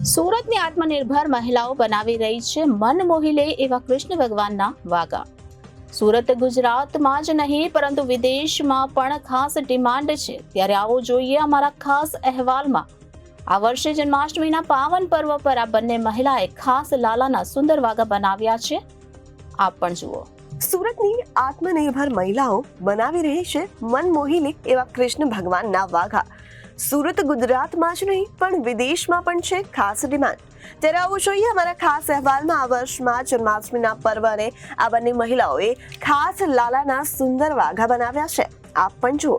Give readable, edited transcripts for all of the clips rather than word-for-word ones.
સુરતની આત્મનિર્ભર મહિલાઓ બનાવી રહી છે મન મોહી લે એવા કૃષ્ણ ભગવાનના વાગા. સુરત ગુજરાતમાં જ નહીં પરંતુ વિદેશમાં પણ ખાસ ડિમાન્ડ છે. ત્યારે આવો જોઈએ અમારા ખાસ અહેવાલમાં. આ વર્ષે જન્માષ્ટમીના પાવન પર્વ પર આ બંને મહિલાએ ખાસ લાલાના સુંદર વાગા બનાવ્યા છે. આપ પણ જુઓ. સુરતની આત્મનિર્ભર મહિલાઓ બનાવી રહી છે મન મોહી લે એવા કૃષ્ણ ભગવાનના વાઘા. સુરત ગુજરાતમાં જ નહીં પણ વિદેશમાં પણ છે ખાસ ડિમાન્ડ. ત્યારે આવું જોઈએ અમારા ખાસ અહેવાલમાં. આ વર્ષમાં જન્માષ્ટમીના પર્વને આ બંને મહિલાઓએ ખાસ લાલાના સુંદર વાઘા બનાવ્યા છે. આપ પણ જુઓ.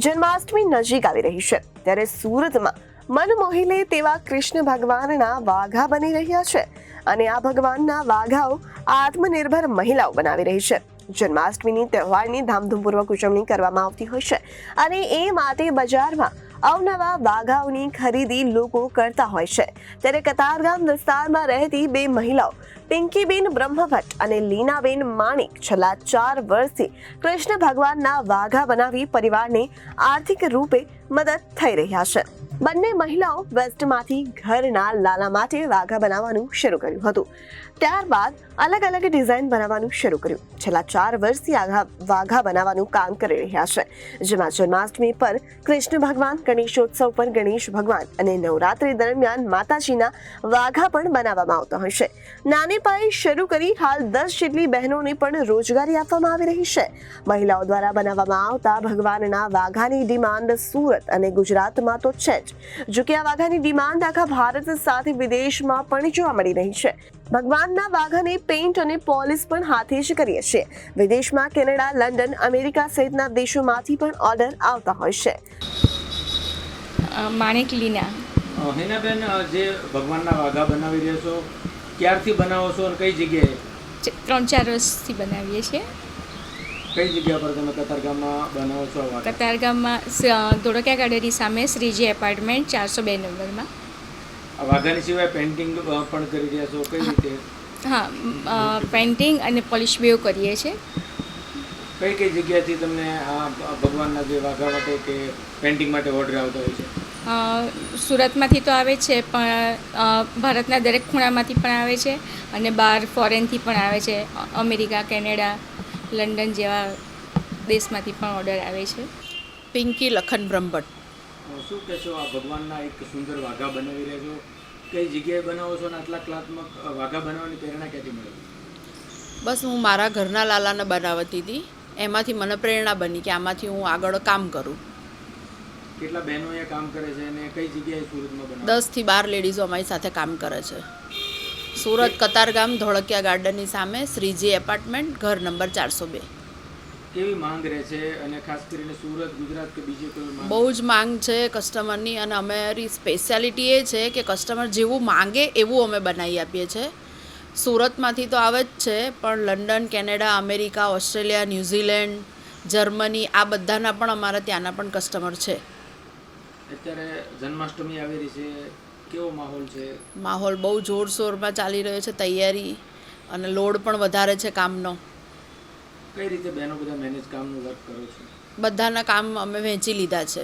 જન્માષ્ટમી નજીક આવી રહી છે ત્યારે સુરતમાં મન મોહી લે તેવા કૃષ્ણ ભગવાનના વાઘા બની રહ્યા છે અને આ ભગવાનના વાઘાઓ આત્મનિર્ભર મહિલાઓ બનાવી રહી છે. જન્માષ્ટમીની તહેવારની ધામધૂમપૂર્વક ઉજવણી કરવામાં આવતી હોય છે અને એ માટે બજારમાં અવનવા વાઘાઓની ખરીદી લોકો કરતા હોય છે. ત્યારે કતારગામ વિસ્તારમાં રહેતી બે મહિલાઓ પિંકીબેન બ્રહ્મભટ્ટ અને લીનાબેન માણિક છેલ્લા 4 વર્ષથી કૃષ્ણ ભગવાનના વાઘા બનાવી પરિવારને આર્થિક રૂપે મદદ થઈ રહ્યા છે. બંને મહિલાઓ વેસ્ટમાંથી ઘરના લાલા માટે વાઘા બનાવવાનું શરૂ કર્યું હતું. ત્યારબાદ અલગ અલગ ડિઝાઇન બનાવવાનું શરૂ કર્યું. છેલ્લા 4 વર્ષથી વાઘા બનાવવાનું કામ કરી રહ્યા છે, જેમાં જન્માષ્ટમી પર કૃષ્ણ ભગવાન, ગણેશોત્સવ પર ગણેશ ભગવાન અને નવરાત્રી દરમિયાન માતાજીના વાઘા પણ બનાવવામાં આવતા હોય છે. નાની પાયે શરૂ કરી હાલ 10 જેટલી બહેનોને પણ રોજગારી આપવામાં આવી રહી છે. મહિલાઓ દ્વારા બનાવવામાં આવતા ભગવાનના વાઘાની ડિમાન્ડ સુરત અને ગુજરાતમાં તો છે જ. જો કે આ વાઘાની ડિમાન્ડ આખા ભારત સાથે વિદેશમાં પણ જોવા મળી રહી છે. ભગવાનના વાઘાને પેઇન્ટ અને પોલિશ પણ હાથે જ કરીએ છીએ. વિદેશમાં કેનેડા, લંડન, અમેરિકા સહિતના દેશોમાંથી પણ ઓર્ડર આવતા હોય છે. માણેક લીના. હિનાબેન, જે ભગવાનના વાઘા બનાવી રહ્યા છો, ક્યારથી બનાવો છો અને કઈ જગ્યાએ? 3-4 વર્ષથી બનાવીએ છીએ. કઈ જગ્યા પર તમે કતારગામમાં બનાવો છો વાઘા? કતારગામમાં ધોળકિયા ગાર્ડનની સામે શ્રીજી એપાર્ટમેન્ટ 402 નંબરમાં. આ વાઘાની સિવાય પેઇન્ટિંગ પણ કરી રહ્યા છો, કઈ રીતે? હા, પેઇન્ટિંગ અને પોલિશ બેવ કરીએ છીએ. કઈ કઈ જગ્યાથી તમને આ ભગવાનના જે વાઘા માટે કે પેઇન્ટિંગ માટે ઓર્ડર આવતા હોય છે? સુરતમાંથી તો આવે છે, પણ ભારતના દરેક ખૂણામાંથી પણ આવે છે અને બહાર ફોરેનથી પણ આવે છે. અમેરિકા, કેનેડા, લંડન જેવા દેશમાંથી પણ ઓર્ડર આવે છે. પિંકી લખન બ્રહ્મભટ્ટ. શું કહેશો, આ ભગવાનના એક સુંદર વાઘા બનાવી રહ્યા છો, કઈ જગ્યાએ બનાવો છો અને આટલા કલાત્મક વાઘા બનાવવાની પ્રેરણા ક્યાંથી મળે? બસ હું મારા ઘરના લાલાને બનાવતી હતી, એમાંથી મને પ્રેરણા બની કે આમાંથી હું આગળ કામ કરું. કેટલા બહેનો અહીંયા કામ કરે છે અને કઈ જગ્યાએ સુરતમાં બનાવો? 10 થી 12 લેડીઝો અમારી સાથે કામ કરે છે. સુરત કતારગામ ધોળકિયા ગાર્ડનની સામે શ્રીજી એપાર્ટમેન્ટ, ઘર નંબર 402. કેવી માંગ રહે છે અને ખાસ કરીને સુરત, ગુજરાત કે બીજે કોઈ માંગ? બહુ જ માંગ છે કસ્ટમરની અને અમારી સ્પેશિયાલિટી એ છે કે કસ્ટમર જેવું માંગે એવું અમે બનાવી આપીએ છીએ. સુરતમાંથી તો આવે જ છે, પણ London, Canada, America, Australia, New Zealand, Germany આ બધાના પણ અમારા ત્યાંના પણ કસ્ટમર છે. અત્યારે જન્માષ્ટમી આવી રહી છે, કેવો માહોલ છે? માહોલ બહુ જોરશોરમાં ચાલી રહ્યો છે, તૈયારી અને લોડ પણ વધારે છે કામનો. કઈ રીતે બહેનો બધા મેનેજ કામનું વર્ક કરો છો? બધાના કામ અમે વહેંચી લીધા છે.